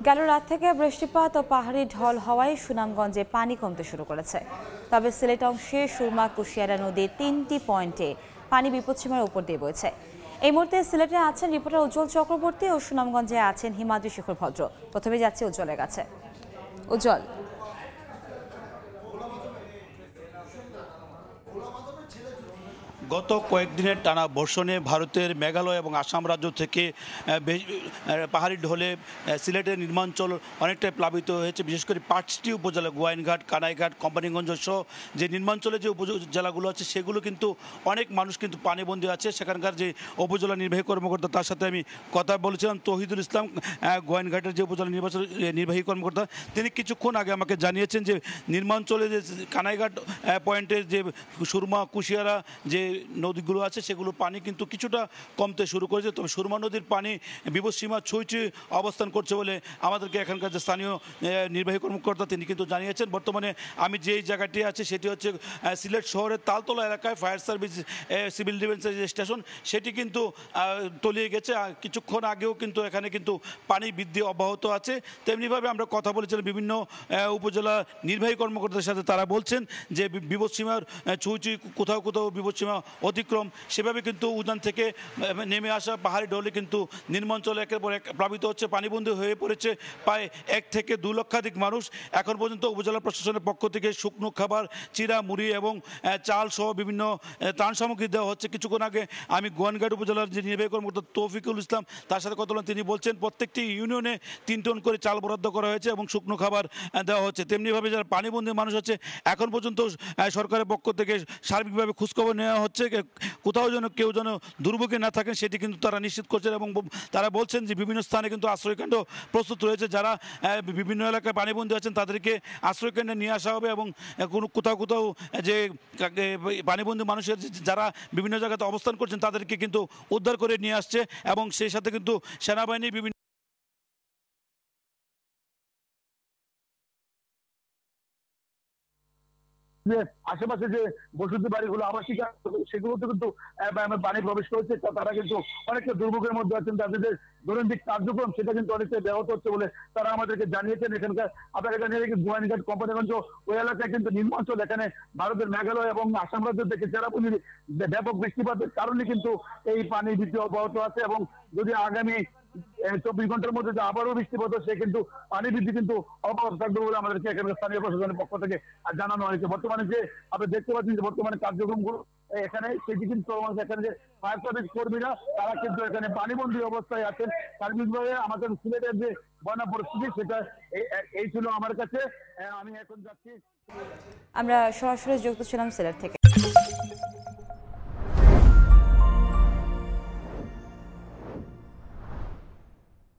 গেল রাত থেকে বৃষ্টিপাত ও পাহাড়ি ঢল হওয়ায় সুনামগঞ্জে পানি কমতে শুরু করেছে। তবে সিলেট অংশে সুরমা কুশিয়ারা নদীর 3টি পয়েন্টে পানি বিপদসীমার উপর দিয়ে বইছে। এই মুহূর্তে সিলেটে আছেন রিপোর্টার উজ্জ্বল চক্রবর্তী ও সুনামগঞ্জে আছেন হিমাদ্রি শেখর ভদ্র। প্রথমে যাচ্ছে উজ্জ্বলের কাছে। উজ্জ্বল, গত কয়েকদিনের টানা বর্ষণে ভারতের মেঘালয় এবং আসাম রাজ্য থেকে পাহাড়ি ঢলে সিলেটের নির্মাঞ্চল অনেকটাই প্লাবিত হয়েছে। বিশেষ করে 5টি উপজেলা গোয়াইনঘাট, কানাইঘাট, কোম্পানিগঞ্জ সহ যে নির্মাঞ্চলে যে উপজেলাগুলো আছে সেগুলো কিন্তু অনেক মানুষ কিন্তু পানিবন্দী আছে। সেখানকার যে উপজেলা নির্বাহী কর্মকর্তা তার সাথে আমি কথা বলেছিলাম। তৌহিদুল ইসলাম, গোয়াইনঘাটের যে উপজেলা নির্বাহী কর্মকর্তা, তিনি কিছুক্ষণ আগে আমাকে জানিয়েছেন যে নির্মাঞ্চলে যে কানাইঘাট পয়েন্টের যে সুরমা কুশিয়ারা যে নদীগুলো আছে সেগুলো পানি কিন্তু কিছুটা কমতে শুরু করেছে। তবে সুরমা নদীর পানি বিপদসীমা ছুঁই অবস্থান করছে বলে আমাদেরকে এখানকার যে স্থানীয় নির্বাহী কর্মকর্তা তিনি কিন্তু জানিয়েছেন। বর্তমানে আমি যেই জায়গাটি আছি সেটি হচ্ছে সিলেট শহরের তালতলা এলাকায় ফায়ার সার্ভিস সিভিল ডিফেন্সের যে স্টেশন সেটি কিন্তু তলিয়ে গেছে। কিছুক্ষণ আগেও কিন্তু এখানে কিন্তু পানি বৃদ্ধি অব্যাহত আছে। তেমনিভাবে আমরা কথা বলেছিলাম বিভিন্ন উপজেলা নির্বাহী কর্মকর্তাদের সাথে, তারা বলছেন যে বিপদসীমার ছুঁই কোথাও কোথাও বিপদসীমা অতিক্রম, সেভাবে কিন্তু উজান থেকে নেমে আসা পাহাড়ি ঢলে কিন্তু নির্মাঞ্চল একের পর এক প্লাবিত হচ্ছে, পানিবন্দী হয়ে পড়েছে প্রায় 1 থেকে 2 লক্ষাধিক মানুষ। এখন পর্যন্ত উপজেলা প্রশাসনের পক্ষ থেকে শুকনো খাবার, চিরা, মুড়ি এবং চাল সহ বিভিন্ন ত্রাণ সামগ্রী দেওয়া হচ্ছে। কিছুক্ষণ আগে আমি গোয়াইনঘাট উপজেলার যে নির্বাহী কর্মকর্তা তৌফিকুল ইসলাম তার সাথে কথা বললাম। তিনি বলছেন প্রত্যেকটি ইউনিয়নে 3 টন করে চাল বরাদ্দ করা হয়েছে এবং শুকনো খাবার দেওয়া হচ্ছে। তেমনিভাবে যারা পানিবন্দী মানুষ আছে এখন পর্যন্ত সরকারের পক্ষ থেকে সার্বিকভাবে খোঁজখবর নেওয়া হচ্ছে, কোথাও যেন কেউ যেন দুর্ভোগে না থাকেন সেটি কিন্তু তারা নিশ্চিত করছেন। এবং তারা বলছেন যে বিভিন্ন স্থানে কিন্তু আশ্রয়কেন্দ্র প্রস্তুত রয়েছে। যারা বিভিন্ন এলাকায় পানিবন্দী আছেন তাদেরকে আশ্রয়কেন্দ্রে নিয়ে আসা হবে এবং কোথাও যে পানিবন্দী মানুষের যারা বিভিন্ন জায়গাতে অবস্থান করছেন তাদেরকে কিন্তু উদ্ধার করে নিয়ে আসছে এবং সেই সাথে কিন্তু সেনাবাহিনী বিভিন্ন যে আশেপাশে যে বসতি বাড়িগুলো আবাসিক সেগুলোতে কিন্তু পানি প্রবেশ করেছে। তারা কিন্তু অনেকটা দুর্ভোগের মধ্যে আছেন। তাদের যে দৈনন্দিন কার্যক্রম সেটা কিন্তু অনেকটা ব্যাহত হচ্ছে বলে তারা আমাদেরকে জানিয়েছেন। এখানকার আপনাকে জানিয়ে রেখে গোয়াইনঘাট, কোম্পানিগঞ্জ ওই এলাকায় কিন্তু নির্মাঞ্চল, এখানে ভারতের মেঘালয় এবং আসাম রাজ্য থেকে চেরাপুঞ্জির ব্যাপক বৃষ্টিপাতের কারণে কিন্তু এই পানি বৃদ্ধি অব্যাহত আছে এবং যদি আগামী 24 ঘন্টার মধ্যে যে আবারও বৃষ্টিপাত সে কিন্তু পানি বৃদ্ধি কিন্তু অব্যাহত থাকবে বলে আমাদেরকে এখানকার স্থানীয় প্রশাসনের পক্ষ থেকে জানানো হয়েছে। বর্তমানে যে আপনি দেখতে পাচ্ছেন যে বর্তমানে কার্যক্রমগুলো এখানে সেটি কিন্তু এখানে যে ফায়ার সার্ভিস কর্মীরা তারা কিন্তু এখানে পানিবন্দী অবস্থায় আছেন। সার্বিকভাবে আমাদের সিলেটের যে বন্যা পরিস্থিতি সেটা এই ছিল আমার কাছে। আমি এখন যাচ্ছি। আমরা সরাসরি যুক্ত ছিলাম সিলেট থেকে।